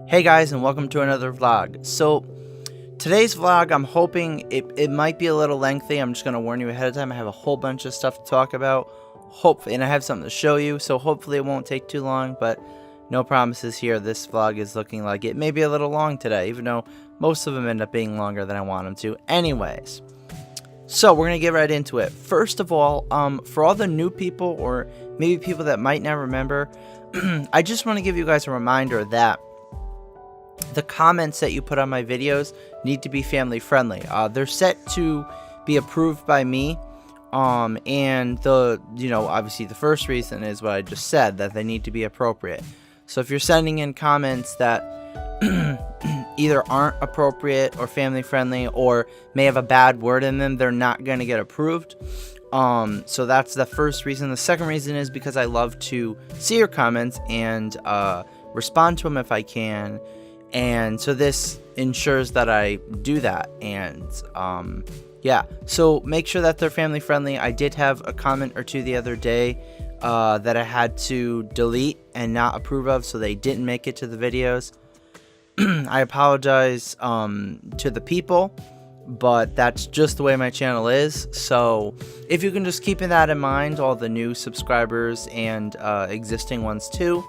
Hey guys, and welcome to another vlog. So today's vlog, I'm hoping it might be a little lengthy. I'm just going to warn you ahead of time. I have a whole bunch of stuff to talk about, and I have something to show you, so hopefully it won't take too long, but no promises here. This vlog is looking like it may be a little long today, even though most of them end up being longer than I want them to. Anyways, so we're going to get right into it. First of all, for all the new people, or maybe people that might not remember, I just want to give you guys a reminder that the comments that you put on my videos need to be family friendly. They're set to be approved by me. And obviously the first reason is what I just said, that they need to be appropriate. So if you're sending in comments that either aren't appropriate or family friendly or may have a bad word in them, they're not going to get approved. So that's the first reason. The second reason is because I love to see your comments and respond to them if I can. And so this ensures that I do that. And yeah, so make sure that they're family friendly. I did have a comment or two the other day that I had to delete and not approve of, so they didn't make it to the videos. I apologize to the people, but that's just the way my channel is. So if you can just keep that in mind, all the new subscribers and existing ones too,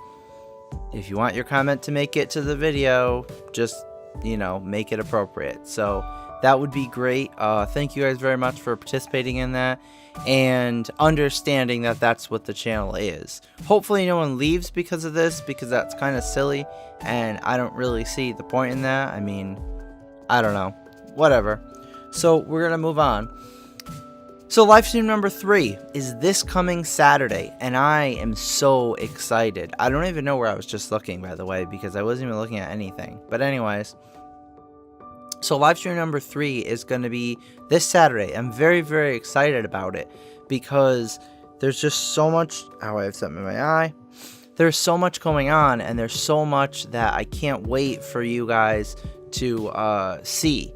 if you want your comment to make it to the video, just, make it appropriate. So that would be great. Thank you guys very much for participating in that and understanding that that's what the channel is. Hopefully no one leaves because of this, because that's kind of silly and I don't really see the point in that. I mean, I don't know. Whatever. So we're going to move on. So Livestream number 3 is this coming Saturday, and I am so excited. I don't even know where I was just looking, by the way, because I wasn't even looking at anything. But anyways, so Livestream number 3 is going to be this Saturday. I'm very, very excited about it because there's just so much. Oh, I have something in my eye. There's so much going on, and there's so much that I can't wait for you guys to see.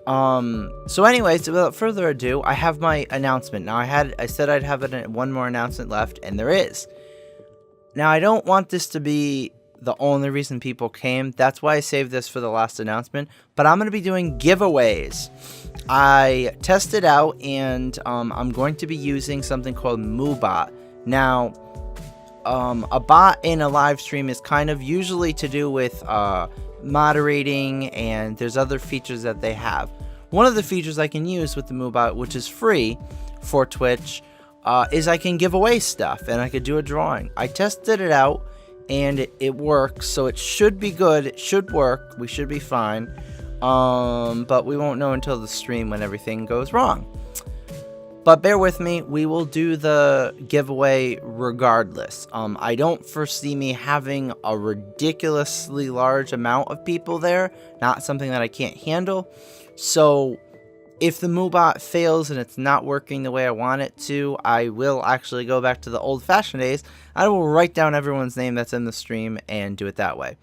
So anyways, without further ado, I have my announcement. Now I said I'd have one more announcement left, and there is. Now I don't want this to be the only reason people came. That's why I saved this for the last announcement, but I'm going to be doing giveaways. I tested out, and I'm going to be using something called MooBot. Now, a bot in a live stream is kind of usually to do with moderating, and there's other features that they have. One of the features I can use with the MooBot, which is free for Twitch, is I can give away stuff, and I could do a drawing. I tested it out, and it works, so it should be good. It should work. We should be fine, but we won't know until the stream when everything goes wrong. But bear with me, we will do the giveaway regardless. I don't foresee me having a ridiculously large amount of people there, not something that I can't handle. So if the MooBot fails and it's not working the way I want it to, I will actually go back to the old-fashioned days. I will write down everyone's name that's in the stream and do it that way.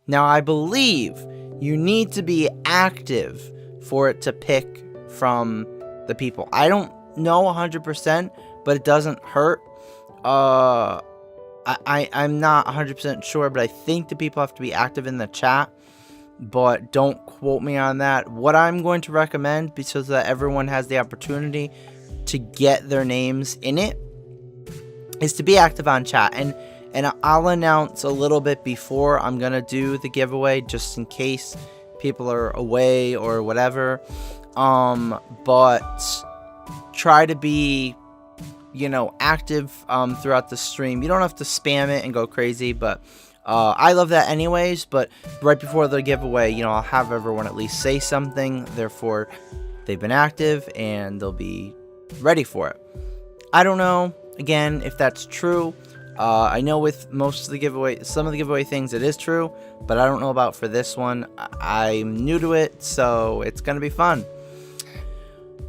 Now, I believe you need to be active for it to pick from the people. I don't know 100%, but it doesn't hurt. I'm not 100% sure, but I think the people have to be active in the chat, but don't quote me on that. What I'm going to recommend, because that everyone has the opportunity to get their names in it, is to be active on chat, and I'll announce a little bit before I'm gonna do the giveaway, just in case people are away or whatever. But try to be, active throughout the stream. You don't have to spam it and go crazy, but I love that anyways. But right before the giveaway, I'll have everyone at least say something. Therefore, they've been active and they'll be ready for it. I don't know, again, if that's true. I know with some of the giveaway things it is true, but I don't know about for this one. I'm new to it, so it's going to be fun.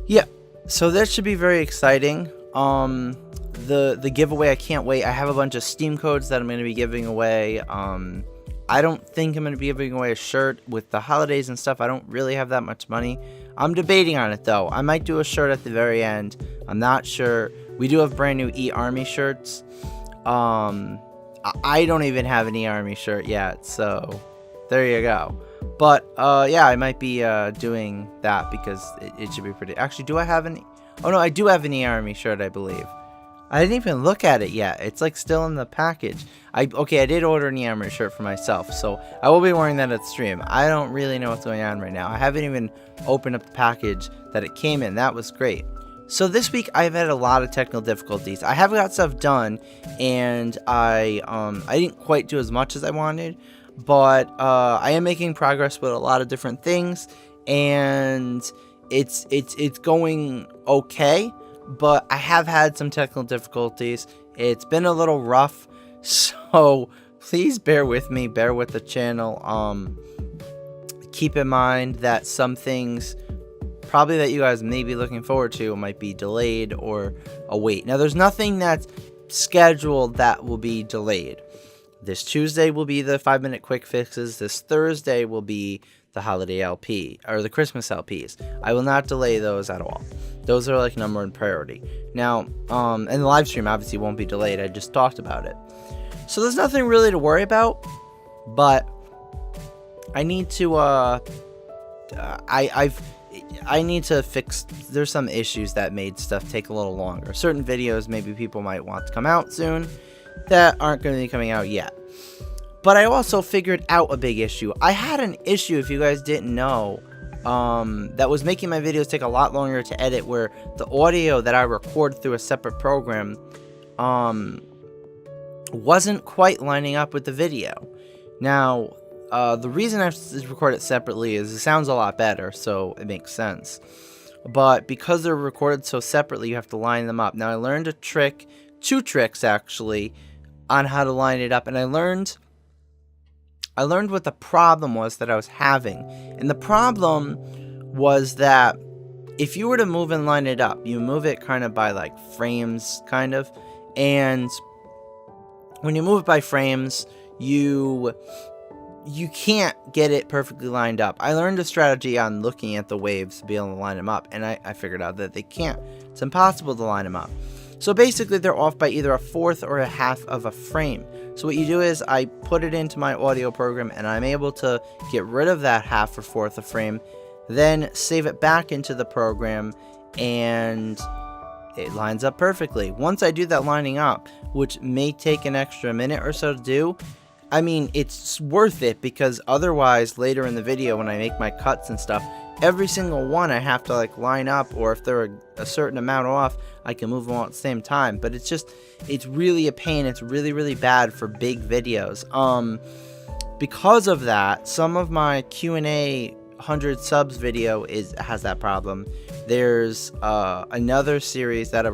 Yeah. So that should be very exciting. The giveaway, I can't wait. I have a bunch of Steam codes that I'm going to be giving away. I don't think I'm going to be giving away a shirt. With the holidays and stuff, I don't really have that much money. I'm debating on it, though. I might do a shirt at the very end. I'm not sure. We do have brand new E-Army shirts. I don't even have an E-Army shirt yet, so There you go. But yeah, I might be doing that because it should be pretty. Actually, do I have any? Oh no, I do have an E-Army shirt, I believe. I didn't even look at it yet. It's like still in the package. I did order an E-Army shirt for myself, so I will be wearing that at stream. I don't really know what's going on right now. I haven't even opened up the package that it came in. That was great. So this week I've had a lot of technical difficulties. I have got stuff done, and I didn't quite do as much as I wanted, but I am making progress with a lot of different things, and it's going okay. But I have had some technical difficulties. It's been a little rough, so please bear with me, bear with the channel. Keep in mind that some things probably that you guys may be looking forward to might be delayed or await. Now, there's nothing that's scheduled that will be delayed. This Tuesday will be the 5-minute quick fixes. This Thursday will be the holiday LP, or the Christmas LPs. I will not delay those at all. Those are like number one priority. Now, and the live stream obviously won't be delayed. I just talked about it. So there's nothing really to worry about, but I need to, I need to fix, there's some issues that made stuff take a little longer. Certain videos maybe people might want to come out soon that aren't going to be coming out yet. But I also figured out a big issue. I had an issue, if you guys didn't know, that was making my videos take a lot longer to edit, where the audio that I record through a separate program wasn't quite lining up with the video. Now, the reason I have to record it separately is it sounds a lot better, so it makes sense. But because they're recorded so separately, you have to line them up. Now, I learned a trick, 2 tricks actually, on how to line it up, and I learned what the problem was that I was having. And the problem was that if you were to move and line it up, you move it kind of by like frames, kind of. And when you move it by frames, you can't get it perfectly lined up. I learned a strategy on looking at the waves to be able to line them up, and I figured out that they can't. It's impossible to line them up. So basically, they're off by either a 1/4 or a 1/2 of a frame. So what you do is I put it into my audio program, and I'm able to get rid of that 1/2 or 1/4 of frame, then save it back into the program, and it lines up perfectly. Once I do that lining up, which may take an extra minute or so to do, I mean, it's worth it, because otherwise later in the video when I make my cuts and stuff, every single one I have to like line up, or if they're a certain amount off, I can move them all at the same time. But it's really a pain. It's really, really bad for big videos. Because of that, some of my Q&A 100 subs video has that problem. There's another series that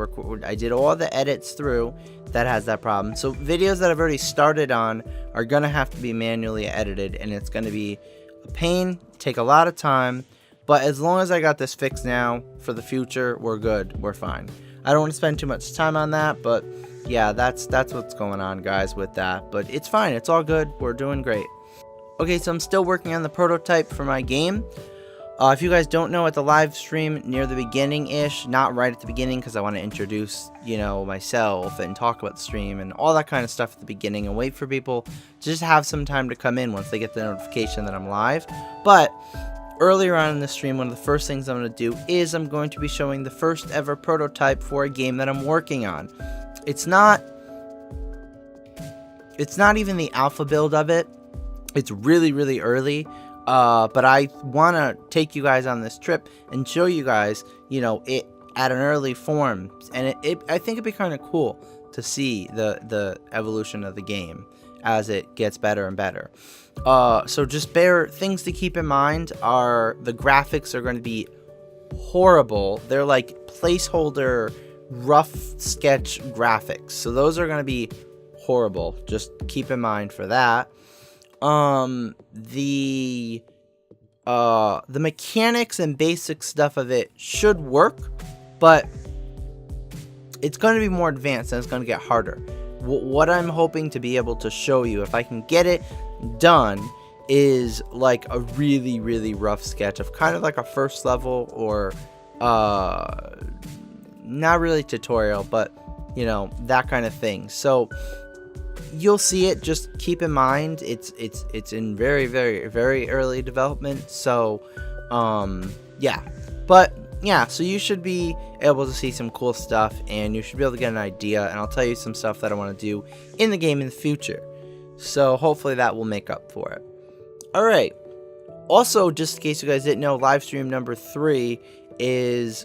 I did all the edits through that has that problem. So videos that I've already started on are gonna have to be manually edited, and it's gonna be a pain, take a lot of time. But as long as I got this fixed now, for the future, we're good, we're fine. I don't want to spend too much time on that, but yeah, that's what's going on, guys, with that. But it's fine, it's all good, we're doing great. Okay, so I'm still working on the prototype for my game. If you guys don't know, at the live stream near the beginning-ish, not right at the beginning, because I want to introduce, myself and talk about the stream and all that kind of stuff at the beginning, and wait for people to just have some time to come in once they get the notification that I'm live. But earlier on in the stream, one of the first things I'm going to do is I'm going to be showing the first ever prototype for a game that I'm working on. It's not even the alpha build of it. It's really, really early. But I want to take you guys on this trip and show you guys, it at an early form. And I think it'd be kind of cool to see the evolution of the game as it gets better and better. So just things to keep in mind are the graphics are going to be horrible. They're like placeholder rough sketch graphics. So those are going to be horrible. Just keep in mind for that. The mechanics and basic stuff of it should work, but it's going to be more advanced and it's going to get harder. What I'm hoping to be able to show you, if I can get it done, is like a really, really rough sketch of kind of like a first level, or not really tutorial, but that kind of thing. So you'll see it. Just keep in mind it's in very, very, very early development. So yeah, but yeah, so you should be able to see some cool stuff, and you should be able to get an idea, and I'll tell you some stuff that I want to do in the game in the future. So hopefully that will make up for it. Alright, also, just in case you guys didn't know, Livestream number 3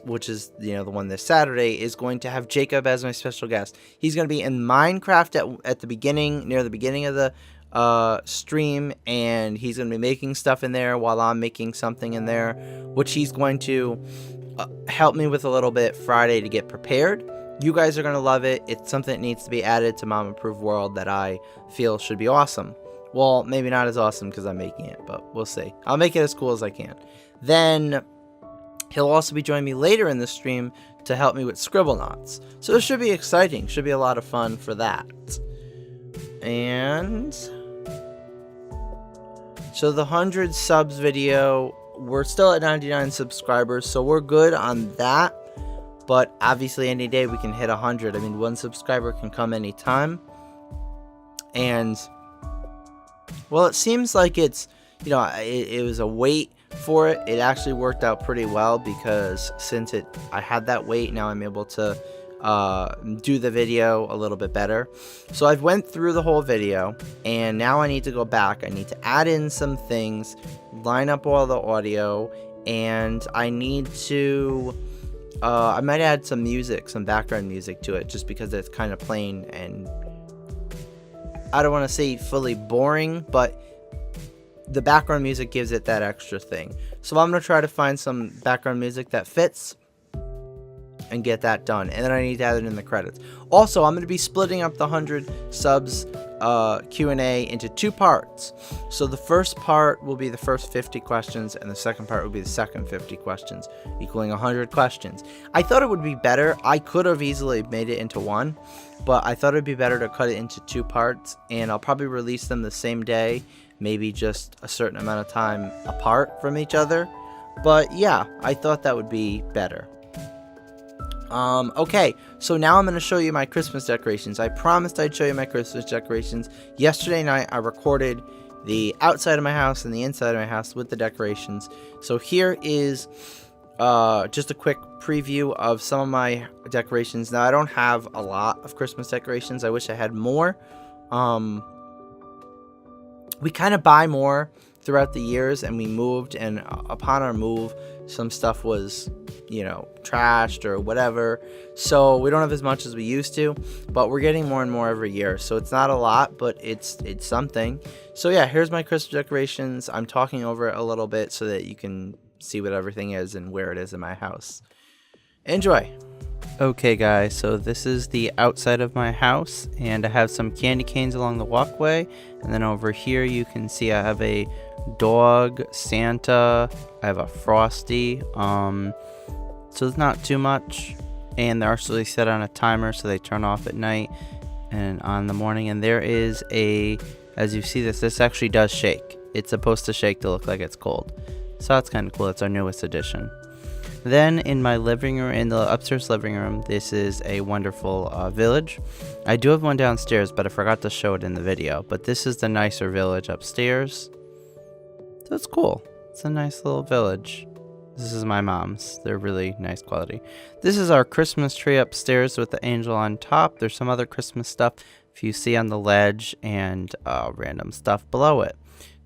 which is, you know, the one this Saturday, is going to have Jacob as my special guest. He's going to be in Minecraft at the beginning, near the beginning of the stream, and he's going to be making stuff in there while I'm making something in there, which he's going to help me with a little bit Friday to get prepared. You guys are going to love it. It's something that needs to be added to Mom Approved World that I feel should be awesome. Well, maybe not as awesome because I'm making it, but we'll see. I'll make it as cool as I can. Then he'll also be joining me later in the stream to help me with Scribblenauts. So it should be exciting. Should be a lot of fun for that. And so the 100 subs video, we're still at 99 subscribers, so we're good on that. But obviously any day we can hit 100. I mean, one subscriber can come anytime. And well, it seems like it's, you know, it was a wait for it. It actually worked out pretty well, because since I had that wait, now I'm able to do the video a little bit better. So I've went through the whole video, and now I need to go back. I need to add in some things, line up all the audio, and I need to I might add some music, some background music to it, just because it's kind of plain and I don't want to say fully boring, but the background music gives it that extra thing. So I'm going to try to find some background music that fits and get that done. And then I need to add it in the credits. Also, I'm going to be splitting up the 100 subs Q&A into 2 parts. So the first part will be the first 50 questions, and the second part will be the second 50 questions, equaling 100 questions. I thought it would be better. I could have easily made it into one, but I thought it'd be better to cut it into 2 parts, and I'll probably release them the same day, maybe just a certain amount of time apart from each other. But yeah, I thought that would be better. Okay, so now I'm going to show you my Christmas decorations. I promised I'd show you my Christmas decorations. Yesterday night, I recorded the outside of my house and the inside of my house with the decorations. So here is just a quick preview of some of my decorations. Now, I don't have a lot of Christmas decorations. I wish I had more. We kind of buy more throughout the years, and we moved, and upon our move, some stuff was, you know, trashed or whatever, so we don't have as much as we used to, but we're getting more and more every year, so it's not a lot, but it's something. So yeah, here's my Christmas decorations. I'm talking over it a little bit so that you can see what everything is and where it is in my house. Enjoy. Okay guys, so this is the outside of my house, and I have some candy canes along the walkway, and then over here you can see I have a dog, Santa, I have a Frosty, so it's not too much, and they're actually set on a timer so they turn off at night and on the morning. And there is as you see this actually does shake. It's supposed to shake to look like it's cold, so that's kind of cool. It's our newest addition. Then in my living room, in the upstairs living room, this is a wonderful village. I do have one downstairs, but I forgot to show it in the video. But this is the nicer village upstairs. So it's cool. It's a nice little village. This is my mom's. They're really nice quality. This is our Christmas tree upstairs with the angel on top. There's some other Christmas stuff if you see on the ledge, and random stuff below it.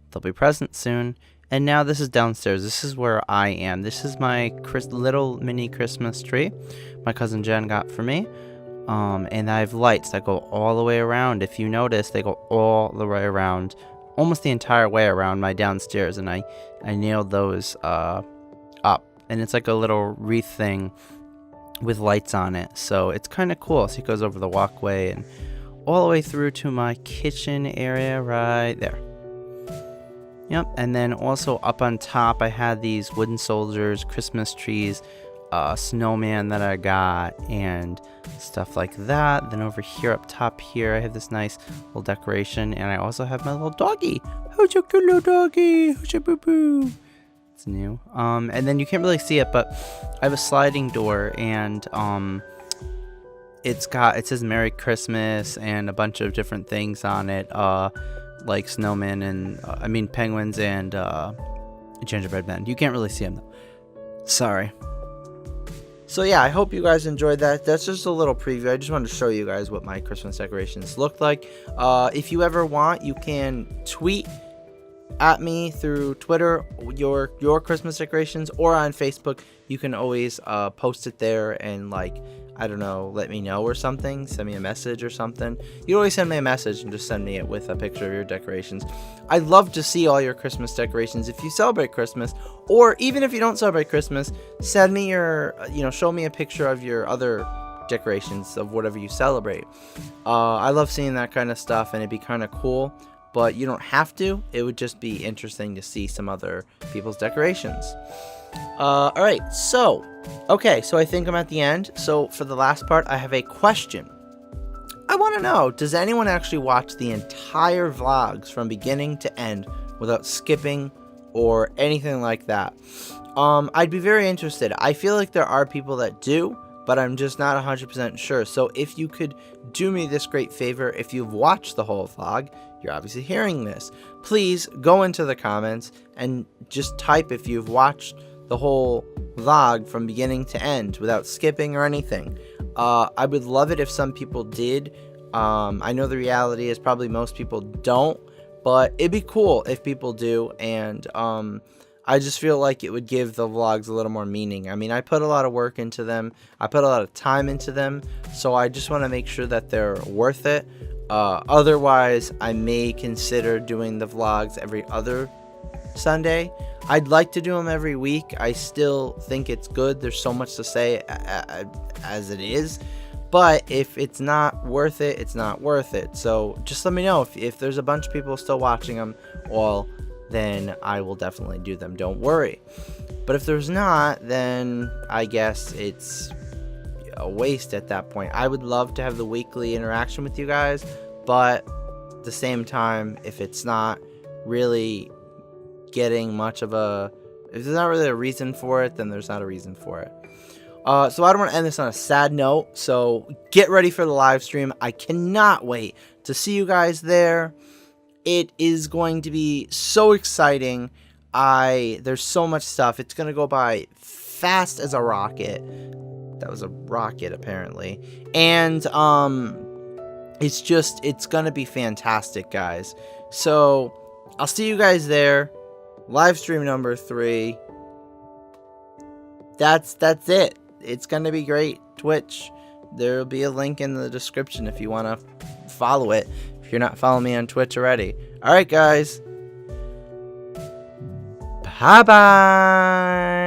They'll be present soon. And now this is downstairs. This is where I am. This is my little mini Christmas tree my cousin Jen got for me. And I have lights that go all the way around. If you notice, they go all the way around, almost the entire way around my downstairs. And I nailed those up. And it's like a little wreath thing with lights on it. So it's kind of cool. So it goes over the walkway and all the way through to my kitchen area right there. Yep, and then also up on top, I had these wooden soldiers, Christmas trees, snowman that I got, and stuff like that. Then over here, up top here, I have this nice little decoration, and I also have my little doggy. Who's your good little doggy? Who's your boo-boo? It's new. And then you can't really see it, but I have a sliding door, and it says Merry Christmas and a bunch of different things on it, like snowmen and penguins and gingerbread men. You can't really see them though. Sorry. So yeah, I hope you guys enjoyed that. That's just a little preview. I just wanted to show you guys what my Christmas decorations looked like. If you ever want, you can tweet at me through Twitter your Christmas decorations, or on Facebook. You can always post it there and, like, I don't know, let me know or something. Send me a message or something. You always send me a message and just send me it with a picture of your decorations. I'd love to see all your Christmas decorations. If you celebrate Christmas, or even if you don't celebrate Christmas, send me show me a picture of your other decorations of whatever you celebrate. I love seeing that kind of stuff, and it'd be kind of cool, but you don't have to. It would just be interesting to see some other people's decorations. Alright, so I think I'm at the end. So for the last part, I have a question. I want to know, does anyone actually watch the entire vlogs from beginning to end without skipping or anything like that? I'd be very interested. I feel like there are people that do, but I'm just not 100% sure. So if you could do me this great favor, if you've watched the whole vlog, you're obviously hearing this, please go into the comments and just type if you've watched the whole vlog from beginning to end without skipping or anything. I would love it if some people did. I know the reality is probably most people don't, but it'd be cool if people do, and I just feel like it would give the vlogs a little more meaning. I mean, I put a lot of work into them. I put a lot of time into them, so I just want to make sure that they're worth it. Otherwise, I may consider doing the vlogs every other Sunday. I'd like to do them every week. I still think it's good. There's so much to say as it is. But if it's not worth it, it's not worth it. So just let me know. If there's a bunch of people still watching them, well, then I will definitely do them. Don't worry. But if there's not, then I guess it's a waste at that point. I would love to have the weekly interaction with you guys, but at the same time, if it's not really getting much of if there's not really a reason for it, then there's not a reason for it. So I don't want to end this on a sad note, so get ready for the live stream. I cannot wait to see you guys there. It is going to be so exciting. There's so much stuff. It's going to go by fast as a rocket. That was a rocket, apparently. And it's going to be fantastic, guys. So I'll see you guys there. Live stream number 3. That's it. It's gonna be great. Twitch. There'll be a link in the description if you want to follow it, if you're not following me on Twitch already. Alright, guys. Bye-bye.